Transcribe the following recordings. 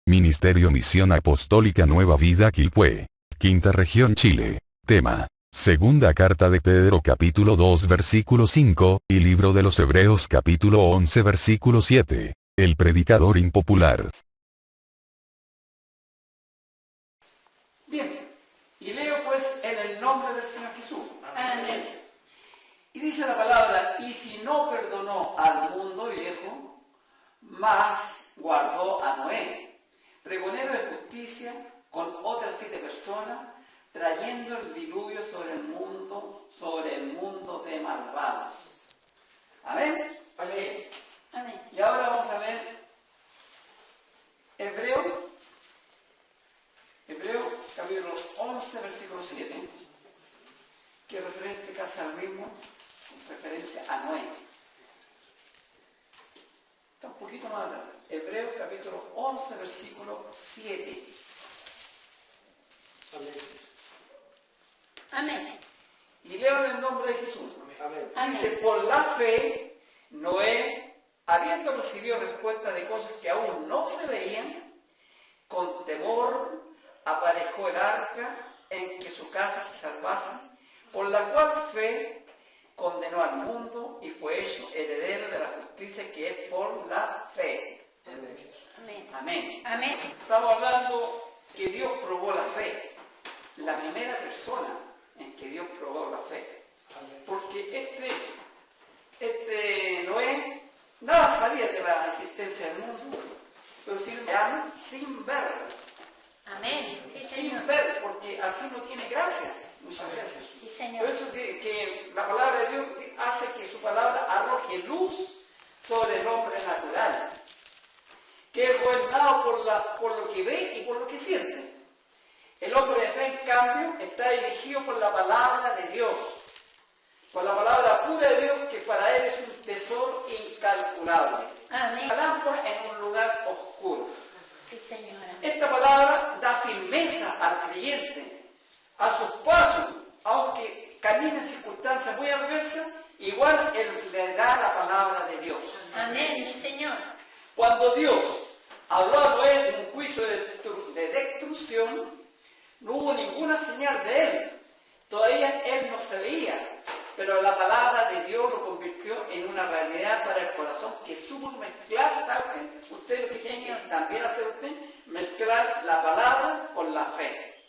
Ministerio Misión Apostólica Nueva Vida Quilpué. Quinta Región Chile. Tema. Segunda Carta de Pedro capítulo 2 versículo 5, y Libro de los Hebreos capítulo 11 versículo 7. El predicador impopular. Bien, y leo pues en el nombre del Señor Jesús. Amén. Y dice la palabra, y si no perdonó al mundo viejo, mas guardó a Noé, pregonero de justicia, con otras 7 personas, trayendo el diluvio sobre el mundo de malvados. Amén. Amén. Amén. Y ahora vamos a ver Hebreo capítulo 11, versículo 7, que es referente casi al mismo, referente a Noé. Está un poquito más atrás. Hebreo capítulo 11, versículo 7. Amén. Amén. Y leo en el nombre de Jesús. Amén. Dice, por la fe, Noé, habiendo recibido respuesta de cosas que aún no se veían, con temor aparejó el arca en que su casa se salvase, por la cual fe condenó al mundo y fue hecho heredero de la justicia que es por la fe. Amén. Amén. Amén. Estamos hablando que Dios probó la fe. La primera persona en que Dios probó la fe. Porque Noé nada sabía de la existencia del mundo, pero sí le llama sin ver. Amén. Sí, Señor. Sin ver, porque así no tiene gracia muchas veces. Sí, Señor. Por eso que la palabra de Dios hace que su palabra arroje luz sobre el hombre natural, que es gobernado por lo que ve y por lo que siente. El hombre de fe, en cambio, está dirigido por la palabra de Dios, por la palabra pura de Dios, que para él es un tesoro incalculable. Amén. La lámpara en un lugar oscuro. Sí, Señora. Esta palabra da firmeza al creyente, a sus pasos, aunque camine en circunstancias muy adversas, igual él le da la palabra de Dios. Amén, mi Señor. Cuando Dios habló a Noé en un juicio de destrucción, no hubo ninguna señal de él. Todavía él no se veía, pero la palabra de Dios lo convirtió en una realidad para el corazón que supo mezclar, ¿sabe usted lo que tiene que también hacer usted? Mezclar la palabra con la fe.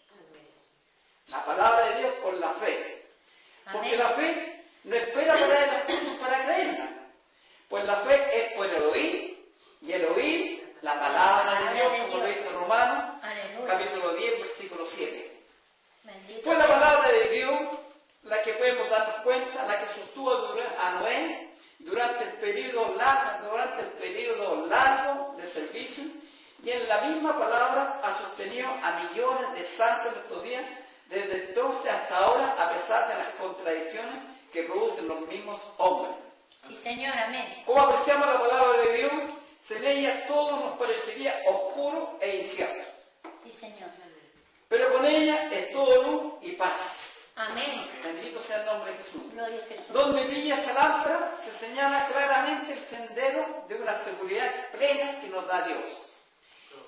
La palabra de Dios con la fe. Porque la fe no espera para ver las cosas para creerlas. Pues la fe es por el oír, y el oír la palabra de Dios, como lo dice Romanos, capítulo 10, versículo 7. Fue la palabra de Dios la que podemos darnos cuenta, la que sostuvo a Noé durante el periodo largo de servicio, y en la misma palabra ha sostenido a millones de santos en estos días, desde entonces hasta ahora, a pesar de las contradicciones que producen los mismos hombres. Sí, Señor, amén. Como apreciamos la palabra de Dios, sin ella todo nos parecería oscuro e incierto. Sí, Señor. Pero con ella es todo luz y paz. Amén. Bendito sea el nombre de Jesús. Gloria a Jesús. Donde brilla esa lámpara se señala claramente el sendero de una seguridad plena que nos da Dios.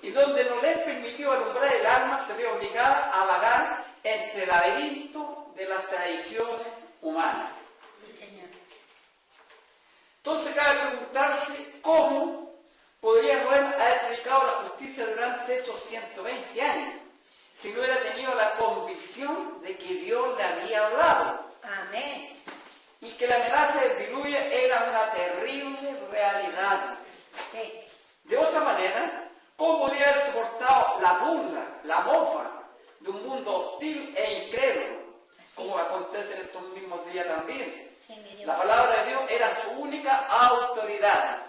Y donde no le es permitido alumbrar el alma, se ve obligada a vagar entre el laberinto de las tradiciones humanas. Sí, Señor. Entonces cabe preguntarse cómo podría Noé haber predicado la justicia durante esos 120 años, si no hubiera tenido la convicción de que Dios le había hablado. Amén. Y que la amenaza del diluvio era una terrible realidad. Sí. De otra manera, ¿cómo podría haber soportado la burla, la mofa de un mundo hostil e incrédulo, como acontece en estos mismos días también? Sí, mi Dios. La palabra de Dios era su única autoridad.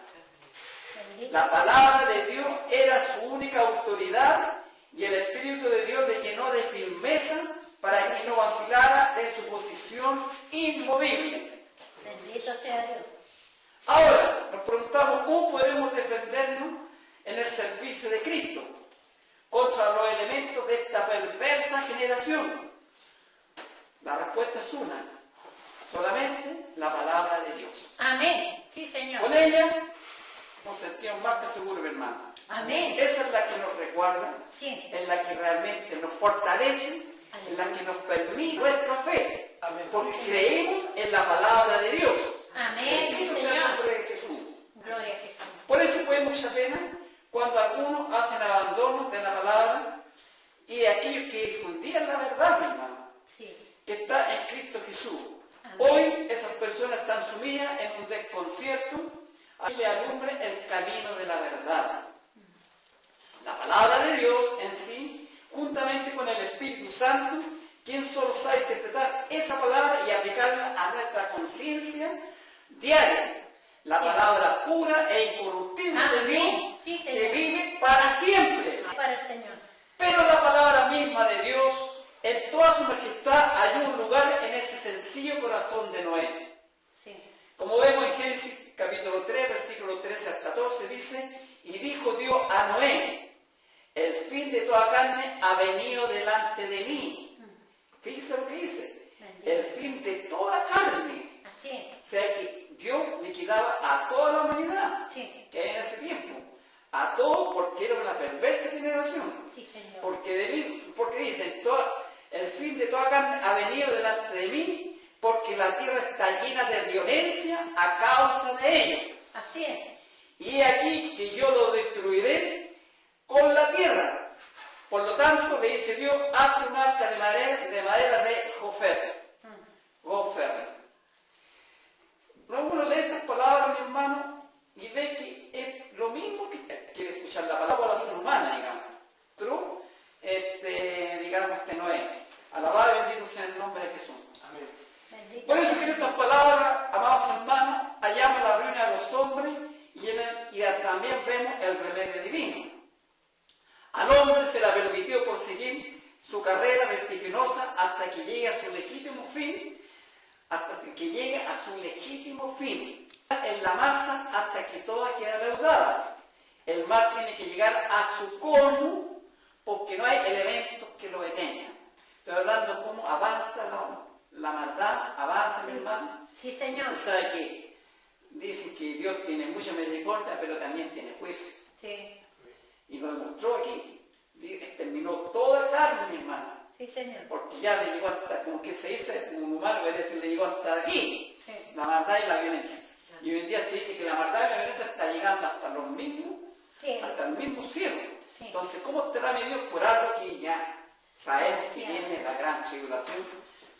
Bendito. La palabra de Dios era su única autoridad, y el Espíritu de Dios le llenó de firmeza para que no vacilara de su posición inmovible. Bendito sea Dios. Ahora, nos preguntamos cómo podremos defendernos en el servicio de Cristo contra los elementos de esta perversa generación. La respuesta es una: solamente la palabra de Dios. Amén. Sí, Señor. Con ella nos sentimos más que seguros, hermano. Amén. Esa es la que nos recuerda, Sí. es la que realmente nos fortalece, es la que nos permite nuestra fe. Amén. Porque creemos en la palabra de Dios. Amén, Bendito sí, sea el Señor. nombre de Jesús. Gloria a Jesús. Por eso fue mucha pena cuando algunos hacen abandono de la palabra y aquellos que difundían la verdad, mi hermano, Sí. que está en Cristo Jesús. Amén. Hoy esas personas están sumidas en un desconcierto, ahí le alumbre el camino de la verdad. La palabra de Dios en sí, juntamente con el Espíritu Santo, quien solo sabe interpretar esa palabra y aplicarla a nuestra conciencia diaria. La palabra pura e incorruptible de Dios, Amén. Sí, que Señor. vive para siempre. Para el Señor. Pero la palabra misma de Dios, en toda su majestad, halló un lugar en ese sencillo corazón de Noé. Sí. Como vemos en Génesis capítulo 3, versículo 13 al 14, dice, y dijo Dios a Noé, el fin de toda carne ha venido delante de mí. Fíjese lo que dice, Bendito. el fin de toda carne. Así es. O sea que Dios liquidaba a toda la humanidad Sí. que hay en ese tiempo. A todo porque era una perversa generación. Sí, Señor. Porque dice, el fin de toda carne ha venido delante de mí, porque la tierra está llena de violencia a causa de ello. Así es. Y he aquí que yo lo destruiré con la tierra. Por lo tanto, le dice Dios, hazte un arca de madera de Gofer. Gofer. Uno lee estas palabras, mi hermano, y ve que es lo mismo que quiere escuchar la palabra ser humana, digamos. True, digamos que no es. Alabado y bendito sea el nombre de Jesús. Amén. Bendito. Por eso que en estas palabras, amados hermanos, hallamos la ruina de los hombres y también vemos el remedio divino. Al hombre se le permitió proseguir su carrera vertiginosa hasta que llegue a su legítimo fin, en la masa hasta que toda queda leudada. El mar tiene que llegar a su colmo porque no hay elementos que lo detengan. Estoy hablando cómo avanza la maldad, avanza, mi hermano. Sí, Señor. Usted sabe que dicen que Dios tiene mucha misericordia, pero también tiene juicio. Sí. Y lo demostró aquí. Exterminó toda carne, mi hermano. Sí, Señor. Porque ya le llegó hasta, como que se dice, un humano puede decir, le llegó hasta aquí. Sí. La maldad y la violencia. Y hoy en día se dice que la maldad y la violencia está llegando hasta los mismos, Sí. hasta el mismo cielo. Sí. Entonces, ¿cómo estará mi Dios por algo que ya sabemos que viene la gran tribulación?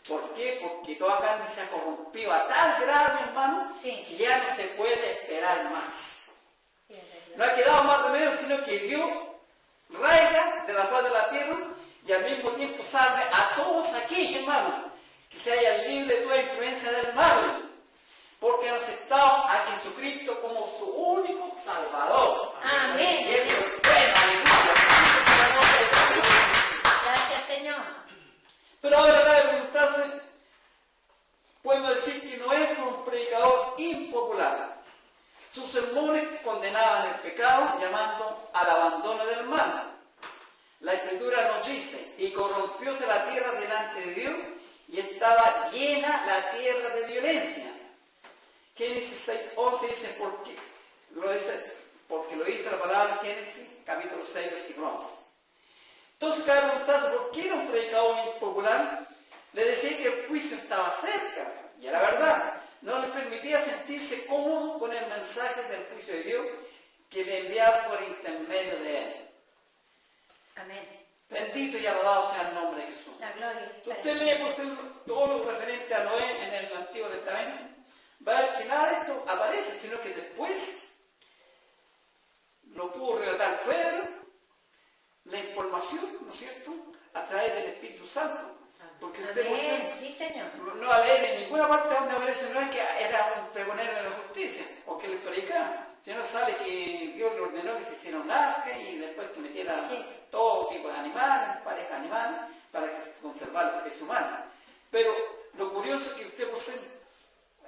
¿Por qué? Porque toda carne se ha corrompido a tal grado, hermano, Sí. que ya no se puede esperar más. Sí, es No verdad. ha quedado más remedio sino que Dios raiga de la faz de la tierra y al mismo tiempo salve a todos aquellos, hermanos, que se hayan libres de toda influencia del mal, porque han aceptado a Jesucristo como su único Salvador. Amén. Y eso es bueno, aleluya. Gracias, Señor. Pero ahora cabe preguntarse, podemos decir que Noé fue un predicador impopular. Sus sermones condenaban el pecado, llamando al abandono del mal. La Escritura nos dice, y corrompióse la tierra delante de Dios, y estaba llena la tierra de violencia. Génesis 6:11 dice, porque lo dice la palabra en Génesis, capítulo 6, versículo 11. Entonces cabe preguntarse, ¿por qué era un predicador impopular? Le decía que el juicio estaba cerca, y era verdad. No le permitía sentirse cómodo con el mensaje del juicio de Dios que le enviaba por intermedio de él. Amén. Bendito y alabado sea el nombre de Jesús. La gloria. Si usted lee por todo lo referente a Noé en el Antiguo Testamento, va a ver que nada de esto aparece, sino que después lo pudo relatar Pedro, la información, ¿no es cierto?, a través del Espíritu Santo. Porque usted por ser Amén. Sí, Señor. no va a leer en ninguna parte donde aparece Noé que era un pregonero de la justicia o que le predicaba, sino sale que Dios le ordenó que se hiciera un arca y después que metiera Sí. todo tipo de animales, parejas animales, para conservar la especie humana. Pero lo curioso es que usted por ser,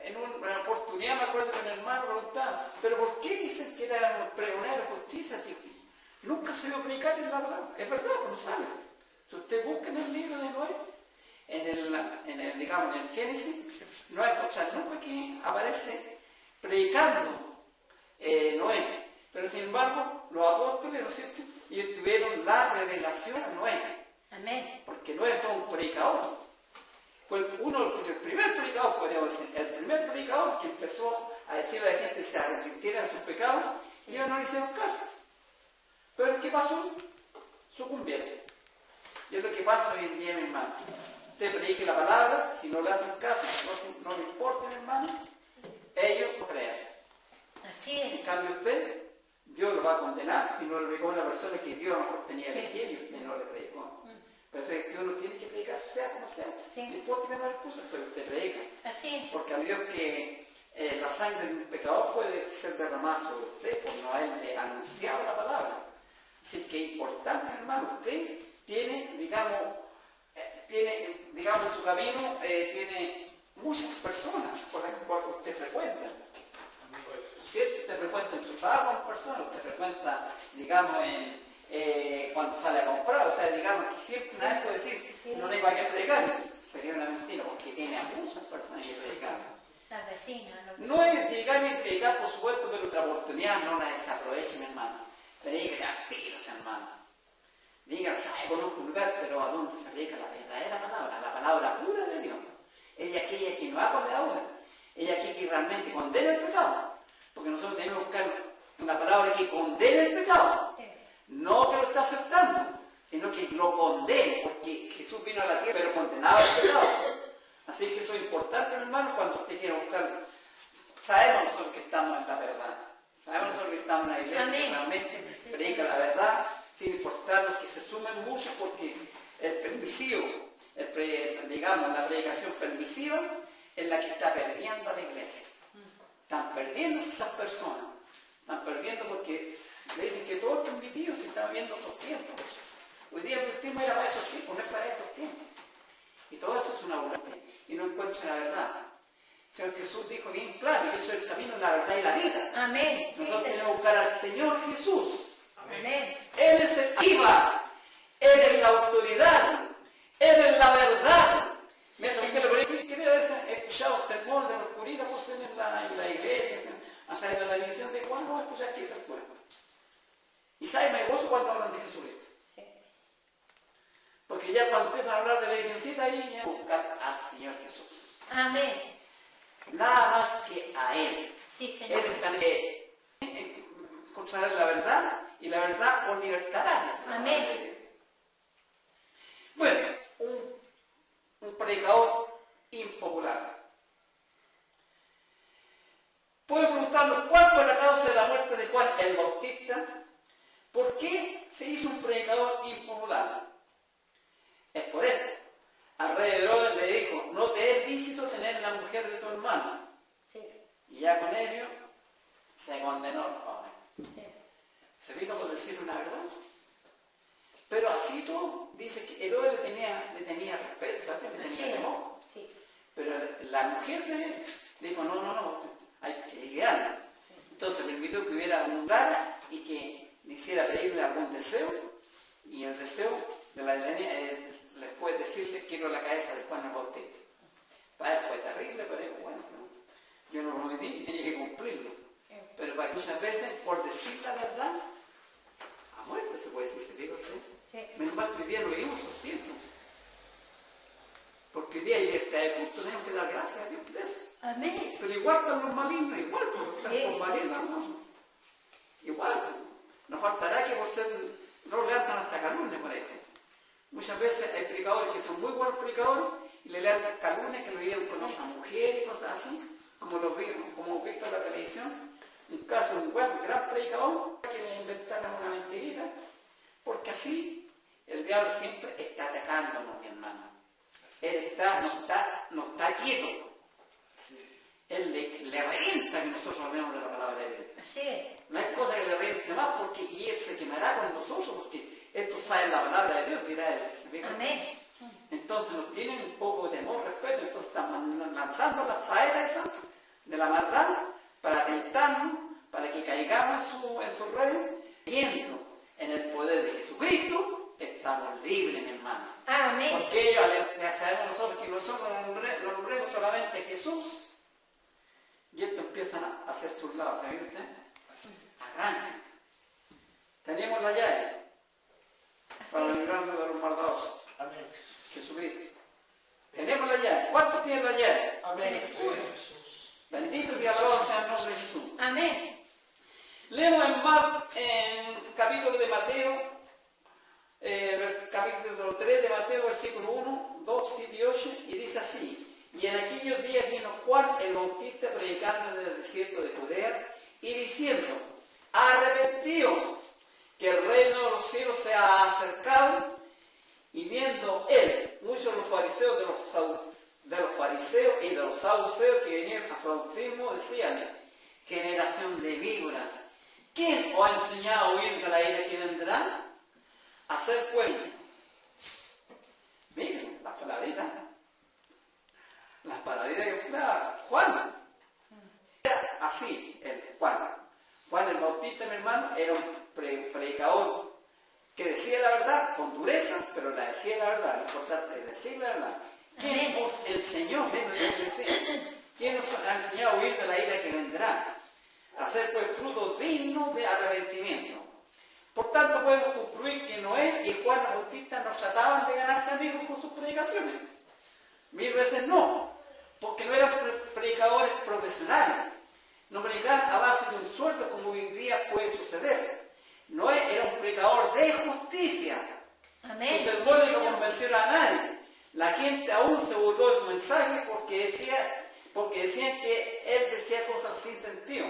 en una oportunidad me acuerdo que mi hermano preguntaba, pero ¿por qué dicen que era un pregonero de justicia? Si nunca se vio predicar en la palabra. Es verdad, pues no sabe. Si usted busca en el libro de Noé, en el Génesis, no va a escuchar nunca que aparece predicando Noé. Pero sin embargo, los apóstoles, ¿no es cierto?, ellos tuvieron la revelación a Noé. Amén. Porque Noé fue un predicador. Fue el primer predicador, podríamos decir, el primer predicador que empezó a decirle a la gente que se arrepintiera de sus pecados, y ellos no le hicieron caso. Pero ¿qué pasó? Sucumbieron. Y es lo que pasa hoy en día, mi hermano. Usted predique la palabra, si no le hacen caso, no le importa, mi hermano, ellos no crean. Así En es. cambio usted, Dios lo va a condenar si no le predicó a una persona que Dios a lo mejor tenía elegida y usted no le predicó. Pero eso es que uno tiene que predicar sea como sea. Sí. No importa que no le excusa, pero usted predica. Así es. Porque a Dios que la sangre de un pecador puede ser derramada sobre usted por no haberle anunciado la palabra. Así que es importante, hermano, usted tiene, digamos, en su camino, tiene muchas personas por las cuales usted frecuenta. ¿Cierto? Usted frecuenta en su trabajo con personas, usted frecuenta, digamos, cuando sale a comprar, o sea, digamos que siempre nadie puede decir, no tengo a qué predicar, sería una mentira, porque tiene a muchas personas que predicar. La vecina. No es llegar ni predicar, por supuesto, pero la oportunidad no la desaprovechen, hermano. Predica ya tiros, hermano. Diga, sabe, conozco un lugar, pero ¿a dónde se predica la verdadera palabra? La palabra pura de Dios. Ella aquella que no ha condenado, ella aquella que realmente condena el pecado. Porque nosotros tenemos que buscar una palabra que condene el pecado. Sí. No que lo está aceptando, sino que lo condene, porque Jesús vino a la tierra, pero condenaba el pecado. Así que eso es importante, hermano, cuando usted quiera buscarlo. Sabemos nosotros que estamos en la verdad. Sabemos nosotros que estamos en la iglesia que realmente predica la verdad, sin importarnos que se sumen muchos, porque el permisivo, digamos, la predicación permisiva es la que está perdiendo a la iglesia. Están perdiéndose esas personas. Están perdiendo porque le dicen que todo es permitido, se está viendo otros tiempos. Hoy día el tiempo era para esos tiempos, no es para estos tiempos. Y todo eso es una burla. Y no encuentran la verdad. El Señor Jesús dijo bien claro, yo soy el camino, la verdad y la vida. Amén. Sí, Nosotros sí. tenemos que buscar al Señor Jesús. Amén. Él es el viva, Él es la autoridad, Él es la verdad. Mientras usted lo puede decir, ¿quién era ese? He escuchado sermón de los curitas por ser en la iglesia, o sea, en la división de Juan, no escuchar que es el cura. Y sabe, me gozo cuando hablan de Jesucristo. Sí. Porque ya cuando empiezan a hablar de la virgencita, ahí ya buscar al Señor Jesús. Amén. Nada más que a Él. Sí, Señor. Él también encontrará la verdad y la verdad os libertará. Amén. Bueno, un predicador impopular. Pueden preguntarnos cuál fue la causa de la muerte de Juan el Bautista. ¿Por qué se hizo un predicador impopular? Es por esto. Al rey Herodes le dijo, no te es lícito tener la mujer de tu hermano. Sí. Y ya con ello se condenó el joven. Sí. Se vino por decir una verdad. Pero así todo, dice que Herodes le tenía respeto, ¿sabes? Le tenía temor. Sí. Pero la mujer de él dijo, no, hay que guiarla. Entonces permitió que hubiera un rara y que le hiciera pedirle algún deseo, y el deseo de la niña es después decirle, quiero la cabeza de Juan el Bautista. Para él fue terrible, pero dijo, bueno, yo no lo prometí, tenía que cumplirlo. Pero para muchas veces, por decir la verdad, a muerte se puede decir, ¿se diga usted? Sí. Menos mal que hoy día no vivimos esos tiempos. Porque hoy día hay libertad de culto, tenemos que dar gracias a Dios por eso. Amén. Pero igual están los malignos, igual, porque están Sí. combatiendo a nosotros. Igual, nos faltará que por ser, no levantan hasta calumnias por esto. Muchas veces hay predicadores que son muy buenos predicadores y le levantan calumnias que lo vieron con otras mujeres y cosas así, como hemos visto en la televisión. Un caso de un gran predicador que le inventaron una mentirita, porque así el diablo siempre está atacándonos, mi hermano. Él no está quieto. Él le revienta que nosotros hablemos de la palabra de Dios. Así es. No hay cosa que le reviente más, y Él se quemará con nosotros, porque esto sabe la palabra de Dios, dirá Él. Amén. Entonces nos tienen un poco de temor, respeto, entonces están lanzando la saeta esa de la maldad para tentarnos, para que caigamos en su red, viendo en el poder de Jesucristo, estamos libres, mi hermano. Amén. Porque ellos, ya sabemos nosotros que nosotros lo nombremos solamente Jesús, y esto empiezan a hacer sus lados, ¿sabe usted? Arrancan. Tenemos la llave para Así. librarnos de los maldadosos. Amén. Jesucristo. Tenemos la llave. ¿Cuántos tienen la llave? Amén. Benditos y alabados sea el nombre de Jesús. Amén. Leemos en capítulo de Mateo, capítulo 3 de Mateo, versículo 1, 2, 7 y 8, y dice así: y en aquellos días vino Juan el Bautista predicando en el desierto de Judea y diciendo: arrepentíos, que el reino de los cielos se ha acercado. Y viendo él muchos de los fariseos y de los saduceos que venían a su bautismo, decían: generación de víboras, ¿quién os ha enseñado a huir de la ira que vendrá? Hacer cuenta. Miren, las palabritas que empleaba Juan. Era así, Juan el Bautista, mi hermano, era un predicador que decía la verdad con dureza, pero la decía la verdad. Lo importante es decir la verdad. ¿Quién os enseñó? ¿Quién nos ha enseñado a huir de la ira que vendrá? Hacer pues fruto digno de arrepentimiento. Por tanto, podemos concluir que Noé y Juan el Bautista no trataban de ganarse amigos con sus predicaciones. 1000 veces no, porque no eran predicadores profesionales. No predicaban a base de un sueldo como hoy día puede suceder. Noé era un predicador de justicia. Amén. Sus sermones no convencieron a nadie. La gente aún se burló de su mensaje porque decían que él decía cosas sin sentido.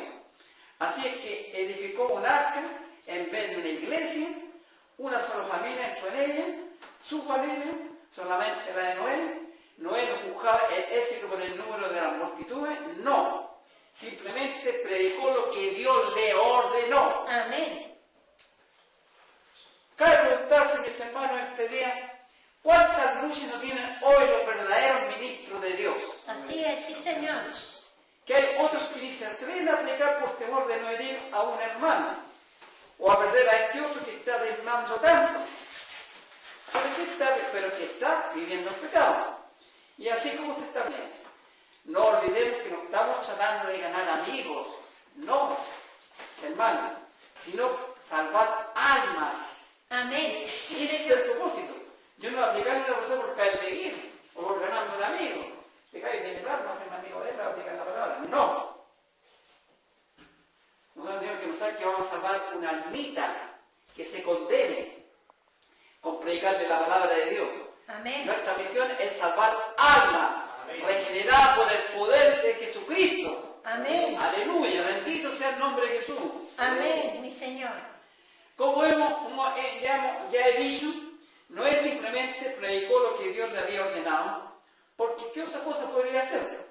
Así es que edificó un arca en vez de una iglesia. Una sola familia entró en ella, su familia, solamente la de Noé. Noé no juzgaba el éxito por el número de las multitudes, no. Simplemente predicó lo que Dios le ordenó. Amén. Cabe preguntarse, mis hermanos, este día, ¿cuántas luchas no tienen hoy los verdaderos ministros de Dios? Así es, sí, Señor. Que hay otros que ni se atreven a predicar por temor de no herir a un hermano, o a perder a este otro que está desmando tanto, pero que está viviendo el pecado. Y así como se está viendo. No olvidemos que no estamos tratando de ganar amigos, no, hermano, sino salvar almas. Amén. Y ese es el propósito. Yo no aplicar a una persona por caerle bien o por ganarme un amigo. Te caes de mi lado, no hacerme amigo de él para aplicar la palabra. No. Nosotros tenemos que pensar que vamos a salvar una almita que se condene con predicarle la palabra de Dios. Amén. Nuestra misión es salvar almas regeneradas por el poder de Jesucristo. Amén. Aleluya, bendito sea el nombre de Jesús. Amén, mi Señor. Como ya he dicho, no es simplemente predicó lo que Dios le había ordenado, porque ¿qué otra cosa podría hacer?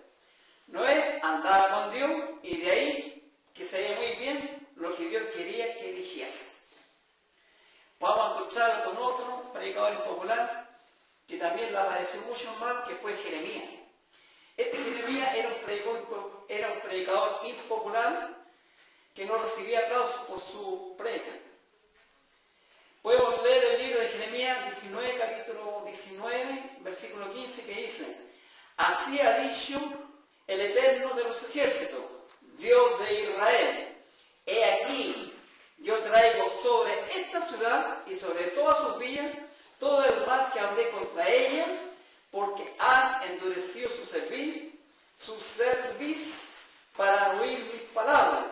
Noé andaba con Dios y de ahí que sabía muy bien lo que Dios quería que eligiese. Vamos a encontrarlo con otro predicador impopular que también la padeció mucho más, que fue Jeremías. Este Jeremías era un predicador impopular que no recibía aplausos por su predica. Podemos leer el libro de Jeremías 19, capítulo 19, versículo 15, que dice: así ha dicho el Eterno de los ejércitos, Dios de Israel: he aquí, yo traigo sobre esta ciudad y sobre todas sus villas todo el mal que hablé contra ella, porque han endurecido su cerviz para oír mis palabras.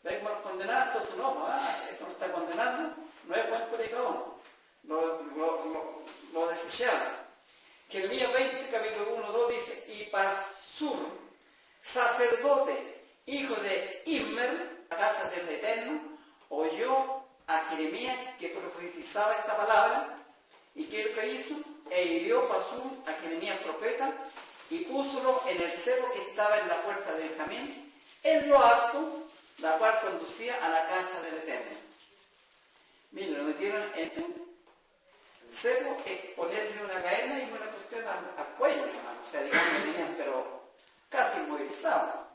¿Veis cómo los condenados? Entonces no, esto no está condenando, no es buen predicador. Lo desecharon. Jeremías 20, capítulo 1, 2 dice: y Pasur, sacerdote, hijo de Immer, la casa del Eterno, oyó a Jeremías que profetizaba esta palabra. ¿Y qué es lo que hizo? E hirió Pasur a Jeremías profeta y púsolo en el cerro que estaba en la puerta de Benjamín, en lo alto, la cual conducía a la casa del Eterno. Miren, lo metieron en este cerro, es ponerle una cadena y una cuestión al cuello, hermano. O sea, digamos que tenían, pero casi inmovilizados.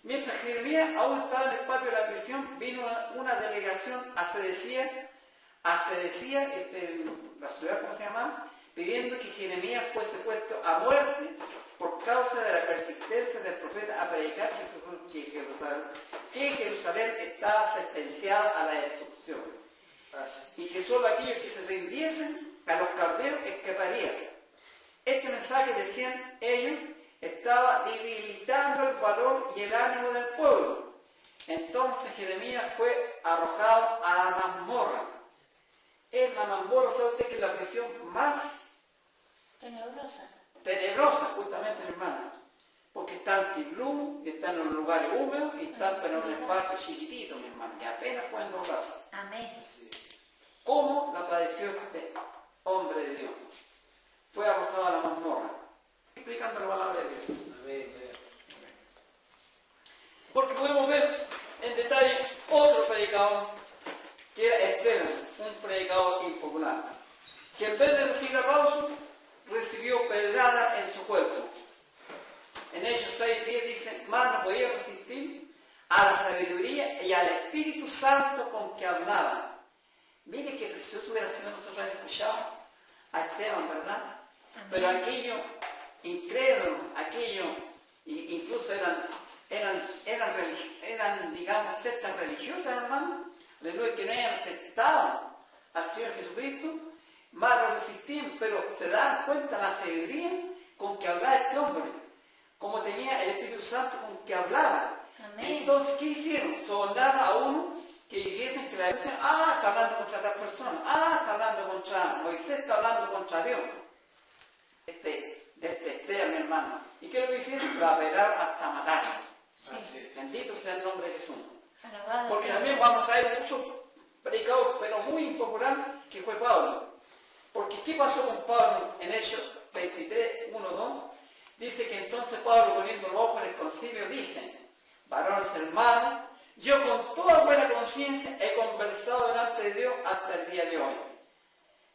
Mientras Jeremías aún estaba en el patio de la prisión, vino una delegación a Sedecía, la ciudad, ¿cómo se llama?, pidiendo que Jeremías fuese puesto a muerte por causa de la persistencia del profeta a predicar que Jerusalén estaba sentenciada a la destrucción y que solo aquellos que se rindiesen a los caldeos escaparían. Este mensaje, decían ellos, estaba debilitando el valor y el ánimo del pueblo. Entonces Jeremías fue arrojado a la mazmorra. Es la mazmorra, ¿sabe usted que es la prisión más tenebrosa, justamente, mi hermano? Porque están sin luz, están en los lugares húmedos y están en un espacio chiquitito, mi hermano, que apenas pueden lograrse. Amén. ¿Cómo la padeció este hombre de Dios? Fue arrojado a la mazmorra. Explicando la palabra de Dios. Amén. Porque podemos ver en detalle otro predicador, que era Esteban, un predicador impopular, que en vez de recibir aplausos, recibió pedrada en su cuerpo. En Hechos 6:10 dice, más no podía resistir a la sabiduría y al Espíritu Santo con que hablaba. Mire qué precioso hubiera sido nosotros haber escuchado a Esteban, ¿verdad? Amén. Pero aquello incrédulo, aquello, incluso eran, digamos, sectas religiosas, hermano, aleluya, que no hayan aceptado al Señor Jesucristo, más lo resistían, pero se dan cuenta la sabiduría con que hablaba este hombre, como tenía el Espíritu Santo con que hablaba. Amén. Entonces, ¿qué hicieron? Sobornaron a uno que dijesen que la Biblia, está hablando contra tal persona, está hablando contra Moisés, está hablando contra Dios. Mi hermano. ¿Y qué es lo que hicieron? Lo apedrearon hasta matarlo. Sí. Bendito sea el nombre de Jesús. Alabado Porque sea también Dios. vamos a ver muchos predicadores, pero muy impopular, que fue Pablo. Porque ¿qué pasó con Pablo en Hechos 23, 1, 2? Dice que entonces Pablo, poniendo los ojos en el concilio, dice, varones hermanos, yo con toda buena conciencia he conversado delante de Dios hasta el día de hoy.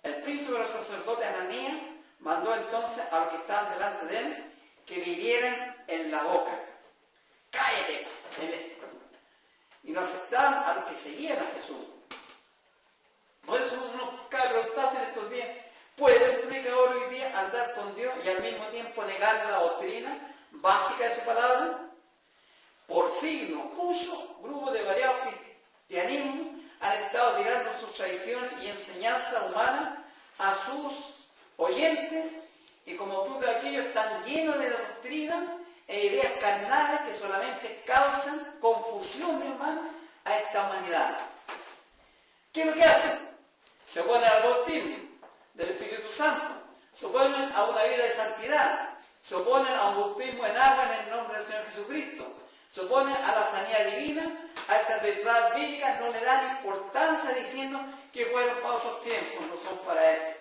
El príncipe de los sacerdotes Ananías mandó entonces a los que estaban delante de él que le hirieran en la boca. ¡Cállate! Y no aceptaban a los que seguían a Jesús. Por eso uno cabe preguntarse en estos días, ¿puede un predicador hoy día andar con Dios y al mismo tiempo negar la doctrina básica de su palabra? Por siglos, muchos grupos de variados cristianismos han estado tirando sus tradiciones y enseñanzas humanas a sus oyentes, y como fruto de aquello están llenos de doctrina e ideas carnales que solamente causan confusión, mi hermano, a esta humanidad. ¿Qué es lo que hacen? Se oponen al bautismo del Espíritu Santo, se oponen a una vida de santidad, se oponen a un bautismo en agua en el nombre del Señor Jesucristo, se oponen a la sanidad divina, a estas verdades bíblicas, no le dan importancia diciendo que fueron para otros tiempos, no son para esto.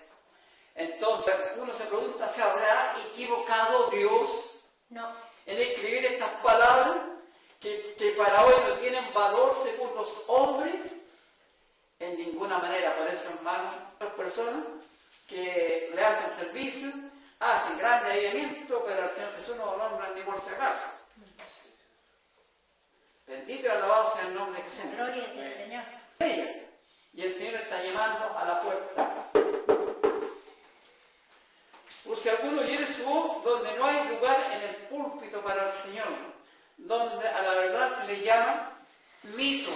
Entonces uno se pregunta, ¿se habrá equivocado Dios No. en escribir estas palabras que para hoy no tienen valor según los hombres? En ninguna manera. Por eso, hermanos, las personas que le hacen servicio hacen grande avivamiento, pero al Señor Jesús no lo nombran ni por si acaso. Bendito y alabado sea el nombre de Jesús. La gloria es del Señor. Y el Señor está llamando a la puerta. Por si alguno oyere su voz, donde no hay lugar en el púlpito para el Señor, donde a la verdad se le llama mito.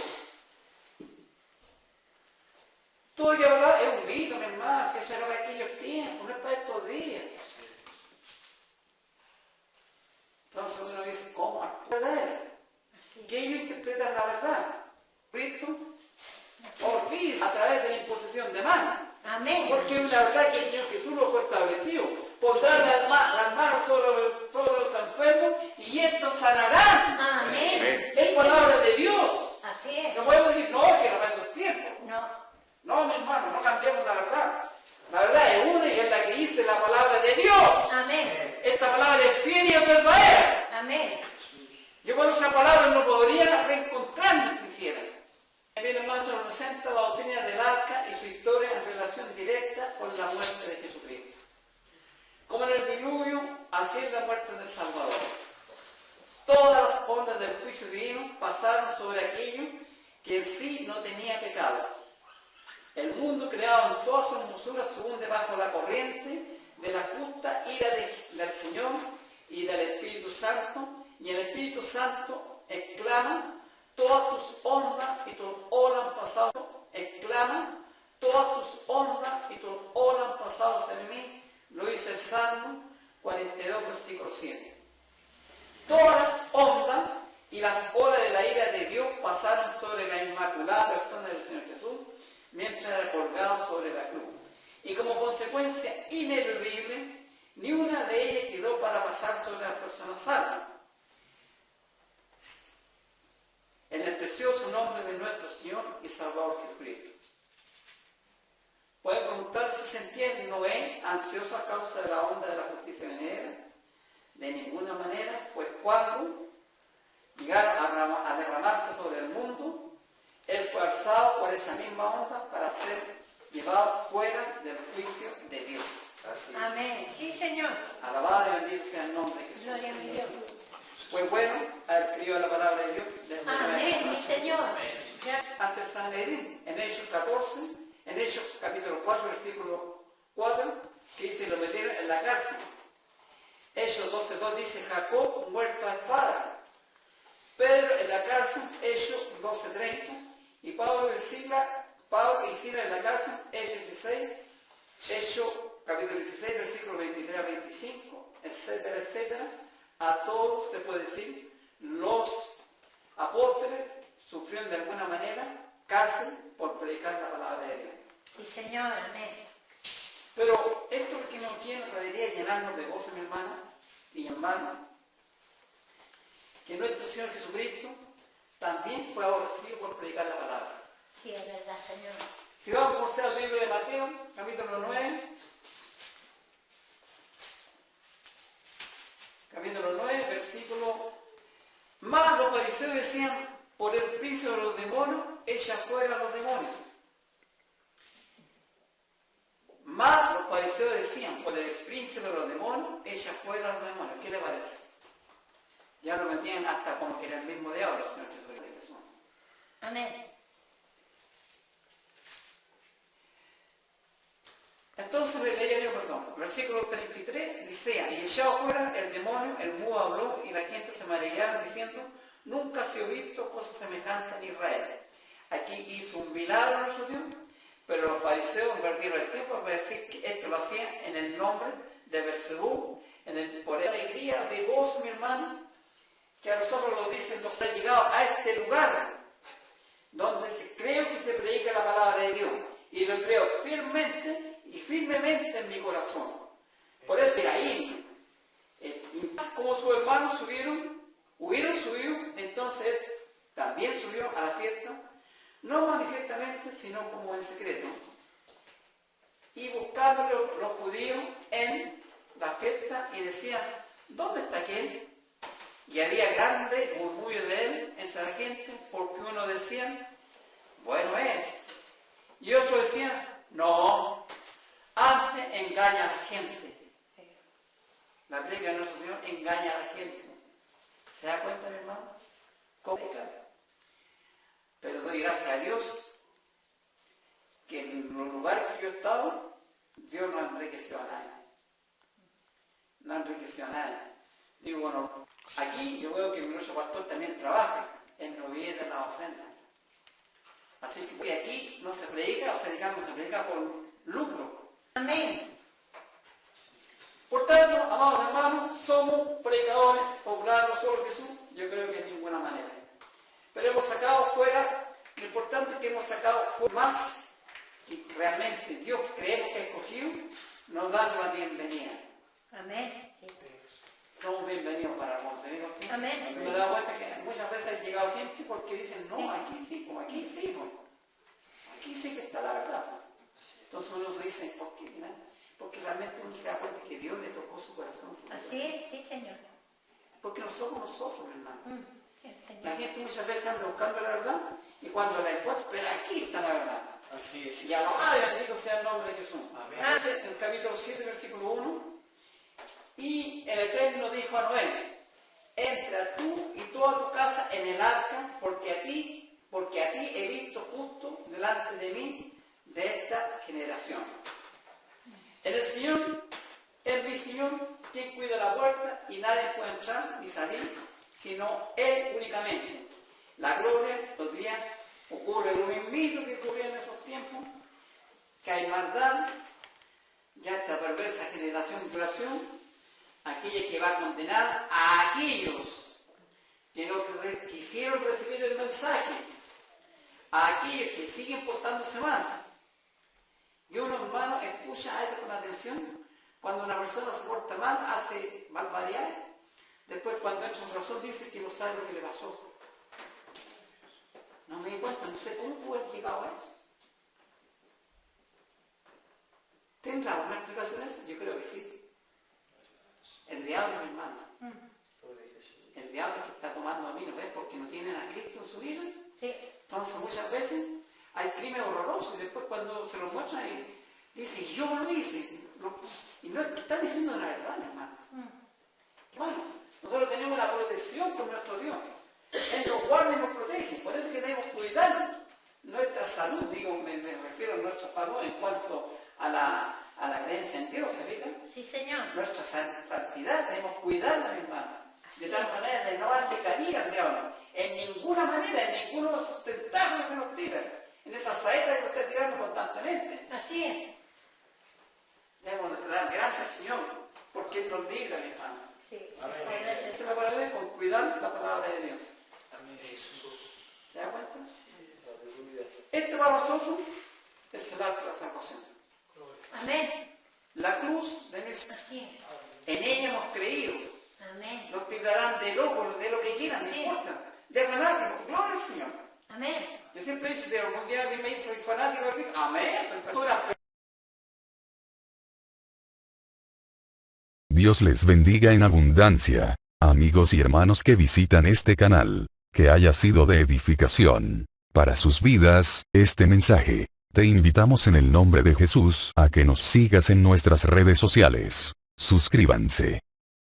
Todo lo que habla es un mito, mi hermano, si eso era para aquellos tiempos, no es para estos días. Entonces uno dice, ¿cómo? ¿Verdadera? Que ellos interpretan la verdad. Cristo olvida a través de la imposición de manos. Amén. Porque es una verdad que el Señor Jesús lo fue establecido. Pondrán las manos sobre los enfermos y estos sanarán. Amén. Es palabra de Dios. Así es. No podemos decir, no, que no para esos tiempos. No. No, mi hermano, no cambiemos la verdad. La verdad es una y es la que dice la palabra de Dios. Amén. Esta palabra es fiel y es verdadera. Amén. Yo con esa palabra no podría reencontrarme si hiciera. Bien, hermano, se nos presenta la doctrina del arca y su historia en relación directa con la muerte de Jesucristo. Como en el diluvio, así es la muerte del Salvador. Todas las ondas del juicio divino pasaron sobre aquello que en sí no tenía pecado. El mundo creado en toda su hermosura se hunde bajo la corriente de la justa ira del Señor y del Espíritu Santo, y el Espíritu Santo exclama, todo todas tus ondas y tus olas han pasado, exclama, todas tus ondas y tus olas han pasado sobre mí, lo dice el Salmo 42, versículo 7. Todas las ondas y las olas de la ira de Dios pasaron sobre la inmaculada persona del Señor Jesús, mientras era colgado sobre la cruz. Y como consecuencia ineludible, ni una de ellas quedó para pasar sobre la persona salva. En el precioso nombre de nuestro Señor y Salvador Jesucristo. Puede preguntar si se entiende Noé, ansioso a causa de la onda de la justicia venidera. De ninguna manera, pues cuando llegaron a derramarse sobre el mundo, él fue alzado por esa misma onda para ser llevado fuera del juicio de Dios. Así. Amén. Sí, Señor. Alabado y bendito sea el nombre de Jesús. Gloria a mi Dios. Pues bueno, haber escrito la palabra de Dios. Amén, mi Señor. Antes de San Levín, en Hechos 14, en Hechos capítulo 4, versículo 4, que dice, lo metieron en la cárcel. Hechos 12:2 dice, Jacob muerto a espada. Pedro en la cárcel, Hechos 12:30, y Pablo y Silas en la cárcel, Hechos 16, Hechos capítulo 16, versículos 23 a 25, etcétera, etcétera. A todos se puede decir, los apóstoles sufrieron de alguna manera cárcel por predicar la palabra de Dios. Sí, Señor. Amén. Pero esto que nos llena, debería llenarnos de gozo, mi hermana y hermano, que nuestro Señor Jesucristo también fue aborrecido por predicar la palabra. Sí, es verdad, Señor. Si vamos por ser al libro de Mateo, capítulo 9, versículo, más los fariseos decían, por el príncipe de los demonios, echa fuera a los demonios. Más los fariseos decían, por el príncipe de los demonios, echa fuera a los demonios. ¿Qué le parece? Ya lo metían hasta como que era el mismo diablo, Señor Jesús. Amén. Entonces le leía yo, versículo 33, decía, y echado fuera el demonio, el mudo habló, y la gente se maravillaba diciendo, nunca se ha visto cosa semejante en Israel. Aquí hizo un milagro nuestro Dios, pero los fariseos invirtieron el tiempo para decir que esto lo hacían en el nombre de Beelzebú, por la alegría de gozo, mi hermano, que a nosotros lo dicen, nos ha llegado a este lugar, donde creo que se predica la palabra de Dios, y lo creo firmemente y firmemente en mi corazón. Por eso ahí, como sus hermanos hubieron subido, entonces también subió a la fiesta, no manifiestamente, sino como en secreto. Y buscando los judíos en la fiesta y decían, ¿dónde está aquel? Y había grande murmullo de él entre la gente, porque uno decía, bueno es. Y otros decían, no, antes engaña a la gente. La predica de nuestro Señor engaña a la gente. ¿Se da cuenta, mi hermano? ¿Cómo predicar? Pero doy gracias a Dios que en los lugares que yo he estado, Dios no enriqueció a nadie. No enriqueció a nadie. Digo, bueno, aquí yo veo que nuestro pastor también trabaja en no viene de la ofrenda. Así que aquí no se predica, o sea, digamos, se predica por lucro. Amén. Por tanto, amados hermanos, somos predicadores populares nosotros Jesús, yo creo que de ninguna manera. Pero hemos sacado fuera, lo importante es que hemos sacado más, y realmente Dios creemos que ha escogido, nos da la bienvenida. Amén. Sí. Somos bienvenidos para algunos amigos. Amén. Me he dado cuenta que muchas veces ha llegado gente porque dicen, no, aquí sí, como aquí sí, como aquí sí que está la verdad. Entonces uno se dice, ¿por qué? Porque realmente uno se da cuenta que Dios le tocó su corazón. Así es, sí, Señor. Porque no somos nosotros, hermano. Sí, Señor. La gente muchas veces anda buscando la verdad y cuando la encuentra, pero aquí está la verdad. Así es. Y alabado y bendito sea el nombre de Jesús. Amén. Dice en el capítulo 7, versículo 1, y el Eterno dijo a Noé, entra tú y toda tu casa en el arca, porque a ti he visto justo delante de mí de esta generación. En el Señor, es mi Señor quien cuida la puerta y nadie puede entrar ni salir, sino Él únicamente. La gloria, los días ocurre lo mismito que ocurría en esos tiempos, que hay maldad, ya esta perversa generación, aquella que va a condenar a aquellos que no quisieron recibir el mensaje, a aquellos que siguen portándose mal. Y uno, hermano, escucha a eso con atención. Cuando una persona se porta mal, hace barbaridades. Después, cuando entra en razón, dice que no sabe lo que le pasó. No me di cuenta, no sé cómo pudo haber llegado a eso. ¿Tendrá una explicación eso? Yo creo que sí. El diablo, mi hermano. El diablo que está tomando a mí, ¿no ves? Porque no tienen a Cristo en su vida. Sí. Entonces, muchas veces hay crímenes horrorosos y después cuando se los muestran dice, yo lo hice. Y no está diciendo la verdad, mi hermano. Bueno, nosotros tenemos la protección por nuestro Dios. Él nos guarda y nos protege. Por eso es que debemos cuidar nuestra salud. Digo, me refiero a nuestra salud en cuanto a la creencia en Dios, ¿se fijan? Sí, Señor. Nuestra santidad debemos cuidarla, mi hermano. Así De tal manera de no darle cabida al diablo. En ninguna manera, en ninguno de esos tentáculos que nos tiran. En esa saeta que nos está tirando constantemente. Así es. Debemos dar gracias, Señor, porque Él nos libra, mi hermano. Sí. Esa es la palabra de Dios, con cuidar la palabra de Dios. Amén, Jesús. ¿Se da cuenta? Aleluya. Este para nosotros es el arco de la salvación. Amén. La cruz de nuestra. Así es. En ella hemos creído. Amén. Nos tildarán de locos, de lo que quieran, no importa. De fanáticos, gloria al Señor. Amén. Yo siempre he dicho, si algún día alguien me dice, soy fanático de Cristo, amén, soy persona. Dios les bendiga en abundancia, amigos y hermanos que visitan este canal, que haya sido de edificación para sus vidas, este mensaje. Te invitamos en el nombre de Jesús a que nos sigas en nuestras redes sociales. Suscríbanse,